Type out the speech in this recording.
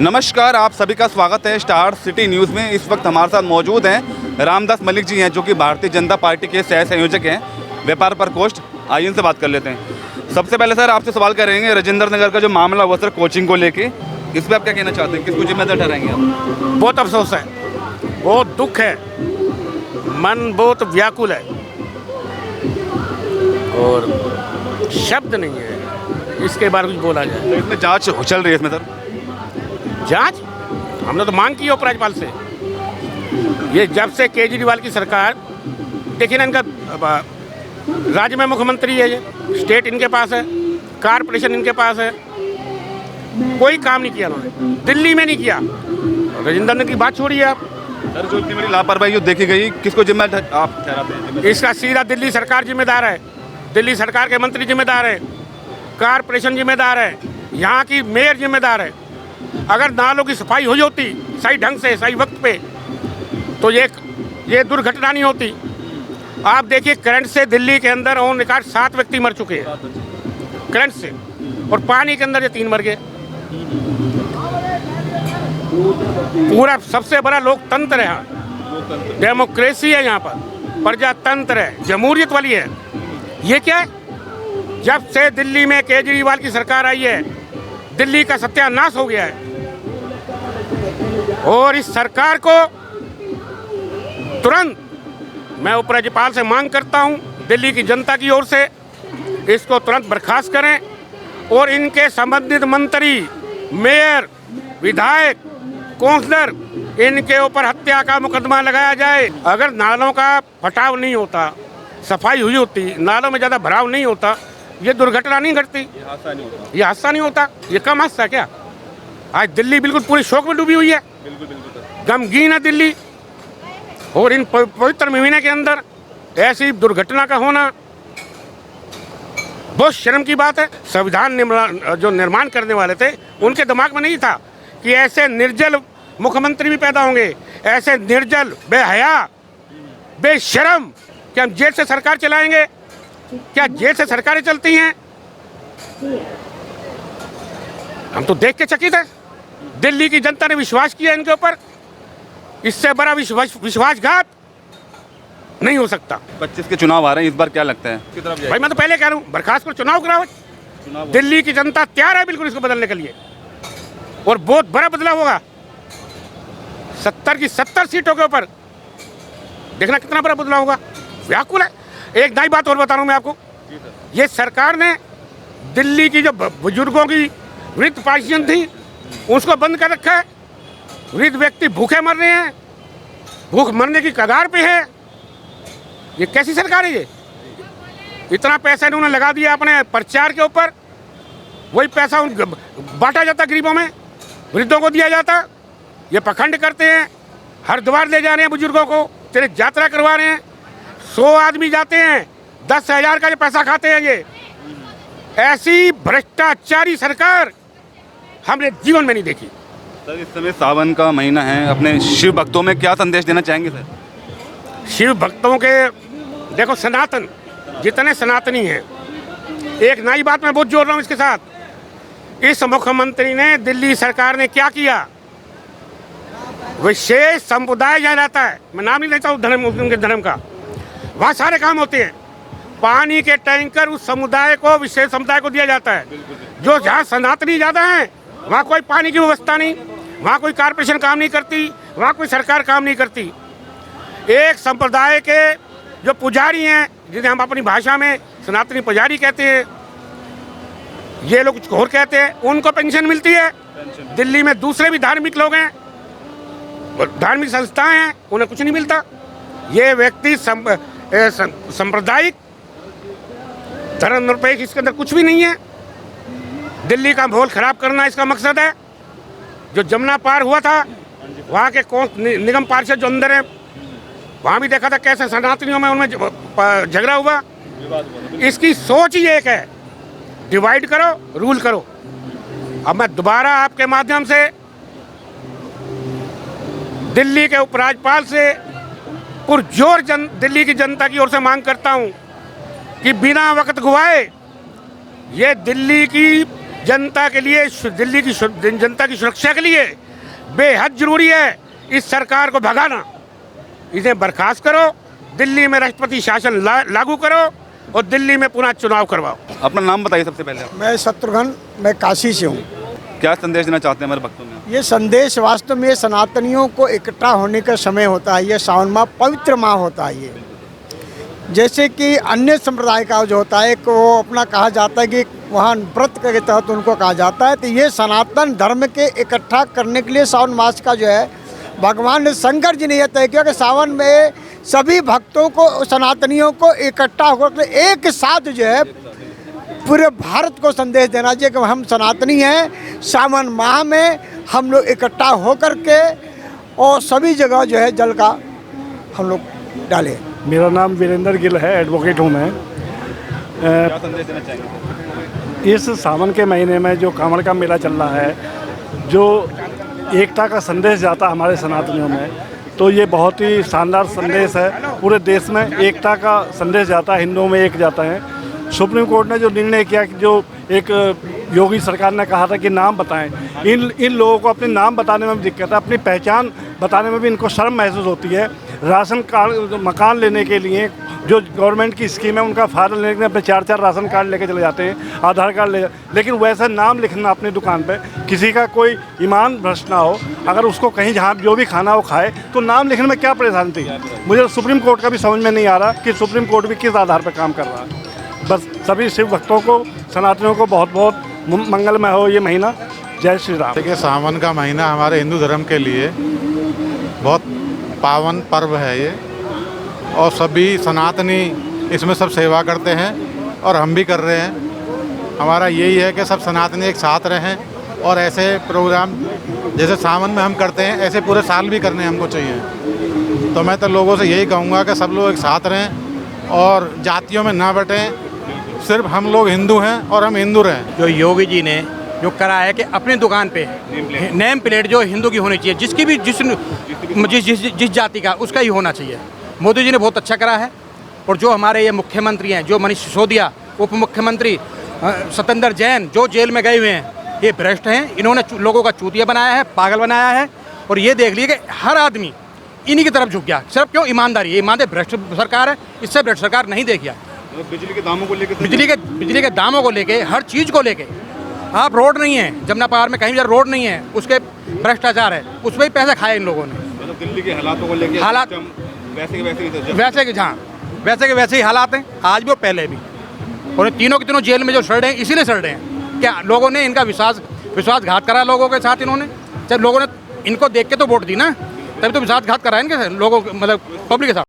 नमस्कार, आप सभी का स्वागत है स्टार सिटी न्यूज़ में। इस वक्त हमारे साथ मौजूद हैं रामदास मलिक जी हैं, जो कि भारतीय जनता पार्टी के सह संयोजक हैं व्यापार प्रकोष्ठ। आइए इनसे बात कर लेते हैं। सबसे पहले सर आपसे सवाल करेंगे, राजेंद्र नगर का जो मामला हुआ सर कोचिंग को लेके, इस पर आप क्या कहना चाहते हैं? किसको जिम्मेदार ठहराएंगे आप? बहुत अफसोस है, बहुत दुख है, मन बहुत व्याकुल है और शब्द नहीं है इसके बारे में कुछ बोला जाए। तो इसमें जाँच चल रही है इसमें सर? जांच हमने तो मांग की है उपराज्यपाल से। ये जब से केजरीवाल की सरकार, देखिए ना, इनका राज्य में मुख्यमंत्री है, ये स्टेट इनके पास है, कारपोरेशन इनके पास है, कोई काम नहीं किया उन्होंने, दिल्ली में नहीं किया। राजेंद्र नगर की बात छोड़िए आप। सर जो इतनी बड़ी लापरवाही देखी गई, किसको जिम्मेदार आप ठहराते हैं? इसका सीधा दिल्ली सरकार जिम्मेदार है, दिल्ली सरकार के मंत्री जिम्मेदार है, कारपोरेशन जिम्मेदार है, यहाँ की मेयर जिम्मेदार है। अगर नालों की सफाई हो होती सही ढंग से सही वक्त पे, तो ये दुर्घटना नहीं होती। आप देखिए, करंट से दिल्ली के अंदर ऑन रिकॉर्ड 7 व्यक्ति मर चुके हैं करंट से, और पानी के अंदर ये 3 मर गए। पूरा सबसे बड़ा लोकतंत्र है यहाँ, डेमोक्रेसी है यहाँ पर, प्रजातंत्र है, जमहूरियत वाली है। ये क्या है? जब से दिल्ली में केजरीवाल की सरकार आई है, दिल्ली का सत्यानाश हो गया है। और इस सरकार को तुरंत, मैं उपराज्यपाल से मांग करता हूं, दिल्ली की जनता की ओर से, इसको तुरंत बर्खास्त करें और इनके संबंधित मंत्री, मेयर, विधायक, काउंसलर, इनके ऊपर हत्या का मुकदमा लगाया जाए। अगर नालों का फटाव नहीं होता, सफाई हुई होती, नालों में ज़्यादा भराव नहीं होता, ये दुर्घटना नहीं घटती, ये हादसा नहीं होता। ये कम हादसा क्या? आज दिल्ली बिल्कुल पूरी शोक में डूबी हुई है, गमगीन है दिल्ली। और इन पवित्र महीने के अंदर ऐसी दुर्घटना का होना बहुत शर्म की बात है। संविधान जो निर्माण करने वाले थे, उनके दिमाग में नहीं था कि ऐसे निर्जल मुख्यमंत्री भी पैदा होंगे, ऐसे निर्जल, बेहया, बेशरम, कि हम जेल से सरकार चलाएंगे। क्या जेल से सरकारें चलती हैं? हम तो देख के चकित हैं। दिल्ली की जनता ने विश्वास किया इनके ऊपर, इससे बड़ा विश्वासघात नहीं हो सकता। 25 के चुनाव आ रहे हैं, इस बार क्या लगता है भाई, मैं तो पहले कह रहा हूँ, बर्खास्त को चुनाव कराओ। दिल्ली की जनता तैयार है बिल्कुल इसको बदलने के लिए, और बहुत बड़ा बदलाव होगा। 70 की 70 सीटों के ऊपर देखना कितना बड़ा बदलाव होगा। व्याकुल है। एक नई बात और बता रहा हूँ मैं आपको, ये सरकार ने दिल्ली की जो बुजुर्गों की वृद्ध पेंशन थी, उसको बंद कर रखा है। वृद्ध व्यक्ति भूखे मर रहे हैं, भूख मरने की कगार पे है। ये कैसी सरकार है? ये इतना पैसा इन्होंने लगा दिया अपने प्रचार के ऊपर, वही पैसा बांटा जाता गरीबों में, वृद्धों को दिया जाता। ये पखंड करते हैं, हरिद्वार ले जा रहे हैं बुजुर्गों को, तीर्थ यात्रा करवा रहे हैं। 100 आदमी जाते हैं, 10,000 का ये पैसा खाते हैं। ये ऐसी भ्रष्टाचारी सरकार हमने जीवन में नहीं देखी। सर इस समय सावन का महीना है, अपने शिव भक्तों में क्या संदेश देना चाहेंगे सर? शिव भक्तों के, देखो, सनातन जितने सनातनी हैं, एक नई बात मैं बहुत जोड़ रहा हूँ इसके साथ। इस मुख्यमंत्री ने, दिल्ली सरकार ने क्या किया? विशेष समुदाय जहाँ रहता है, मैं नाम नहीं लेता हूँ धर्म, उनके धर्म का, वहाँ सारे काम होते हैं। पानी के टैंकर उस समुदाय को, विशेष समुदाय को दिया जाता है। जो जहाँ सनातनी ज़्यादा हैं, वहाँ कोई पानी की व्यवस्था नहीं, वहाँ कोई कारपोरेशन काम नहीं करती, वहाँ कोई सरकार काम नहीं करती। एक संप्रदाय के जो पुजारी हैं, जिन्हें हम अपनी भाषा में सनातनी पुजारी कहते हैं, ये लोग कुछ और कहते हैं, उनको पेंशन मिलती है। दिल्ली में दूसरे भी धार्मिक लोग हैं, धार्मिक संस्थाएं हैं, उन्हें कुछ नहीं मिलता। ये व्यक्ति सांप्रदायिक धर्म निरपेक्ष, इसके अंदर कुछ भी नहीं है। दिल्ली का माहौल खराब करना इसका मकसद है। जो जमुना पार हुआ था, वहाँ के निगम पार्षद जो अंदर है, वहाँ भी देखा था कैसे सनातनियों में उनमें झगड़ा हुआ। इसकी सोच ही एक है, डिवाइड करो, रूल करो। अब मैं दोबारा आपके माध्यम से दिल्ली के उपराज्यपाल से पुरजोर दिल्ली की जनता की ओर से मांग करता हूं कि बिना वक्त गवाए ये दिल्ली की जनता के लिए, दिल्ली की जनता की सुरक्षा के लिए बेहद जरूरी है इस सरकार को भगाना। इन्हें बर्खास्त करो, दिल्ली में राष्ट्रपति शासन लागू करो और दिल्ली में पुनः चुनाव करवाओ। अपना नाम बताइए सबसे पहले। मैं शत्रुघ्न, मैं काशी से हूँ। क्या संदेश देना चाहते हैं हमारे भक्तों में? ये संदेश वास्तव में सनातनियों को इकट्ठा होने का समय होता है। ये सावन माह पवित्र माह होता है। ये जैसे कि अन्य संप्रदाय का जो होता है कि वो अपना कहा जाता है कि वहाँ व्रत के तहत उनको कहा जाता है, तो ये सनातन धर्म के इकट्ठा करने के लिए सावन मास का जो है भगवान ने शंकर जी ने यह तय किया कि सावन में सभी भक्तों को, सनातनियों को इकट्ठा होकर एक साथ जो है पूरे भारत को संदेश देना चाहिए कि हम सनातनी हैं। सावन माह में हम लोग इकट्ठा होकर के और सभी जगह जो है जल का हम लोग डालें। मेरा नाम वीरेंद्र गिल है, एडवोकेट हूँ मैं। क्या संदेश देना चाहेंगे? इस सावन के महीने में जो कांवड़ का मेला चल रहा है, जो एकता का संदेश जाता है हमारे सनातनियों में, तो ये बहुत ही शानदार संदेश है। पूरे देश में एकता का संदेश जाता है, हिंदुओं में एक जाता है। सुप्रीम कोर्ट ने जो निर्णय किया कि जो एक योगी सरकार ने कहा था कि नाम बताएं, इन लोगों को अपने नाम बताने में भी दिक्कत है, अपनी पहचान बताने में भी इनको शर्म महसूस होती है। राशन कार्ड, मकान लेने के लिए जो गवर्नमेंट की स्कीम है उनका फ़ायदा लेने के लिए अपने 4-4 राशन कार्ड लेके चले जाते हैं, आधार कार्ड ले, लेकिन वैसे नाम लिखना अपनी दुकान पे, किसी का कोई ईमान भ्रष्ट ना हो, अगर उसको कहीं जहाँ जो भी खाना वो खाए, तो नाम लिखने में क्या परेशानी थी? मुझे सुप्रीम कोर्ट का भी समझ में नहीं आ रहा कि सुप्रीम कोर्ट भी किस आधार पर काम कर रहा है। बस सभी शिव भक्तों को, सनातनियों को बहुत बहुत मंगलमय हो ये महीना। जय श्री राम। देखिए, सावन का महीना हमारे हिंदू धर्म के लिए बहुत पावन पर्व है ये, और सभी सनातनी इसमें सब सेवा करते हैं और हम भी कर रहे हैं। हमारा यही है कि सब सनातनी एक साथ रहें और ऐसे प्रोग्राम जैसे सावन में हम करते हैं ऐसे पूरे साल भी करने हमको चाहिए। तो मैं तो लोगों से यही कहूँगा कि सब लोग एक साथ रहें और जातियों में ना बटें। सिर्फ हम लोग हिंदू हैं और हम हिंदू रहें। जो योगी जी ने जो करा है कि अपनी दुकान पे नेम प्लेट जो हिंदू की होनी चाहिए, जिसकी भी जिस जाति का उसका ही होना चाहिए। मोदी जी ने बहुत अच्छा करा है। और जो हमारे ये मुख्यमंत्री हैं, जो मनीष सिसोदिया, उप मुख्यमंत्री सत्येंद्र जैन, जो जेल में गए हुए हैं, ये भ्रष्ट हैं। इन्होंने लोगों का चूतिया बनाया है, पागल बनाया है। और ये देख लिए कि हर आदमी इन्हीं की तरफ झुक गया। सिर्फ क्यों? ईमानदारी। ये ईमानदार भ्रष्ट सरकार है, इससे भ्रष्ट सरकार नहीं देखिए। बिजली के दामों को लेकर, बिजली के दामों को लेके, हर चीज़ को लेके, आप रोड नहीं है जमुना पहाड़ में, कहीं भी रोड नहीं है, उसके भ्रष्टाचार है, उसमें ही पैसे खाए इन लोगों ने। मतलब दिल्ली के हालातों को लेकर हालात वैसे के वैसे ही हालात हैं, आज भी और पहले भी। और तीनों के तीनों जेल में जो सड़ रहे हैं, इसीलिए सड़ रहे हैं। क्या लोगों ने इनका विश्वासघात करा लोगों के साथ। इन्होंने जब लोगों ने इनको देख के तो वोट दी ना, तभी तो विश्वासघात करा है इनके लोगों, मतलब पब्लिक के साथ।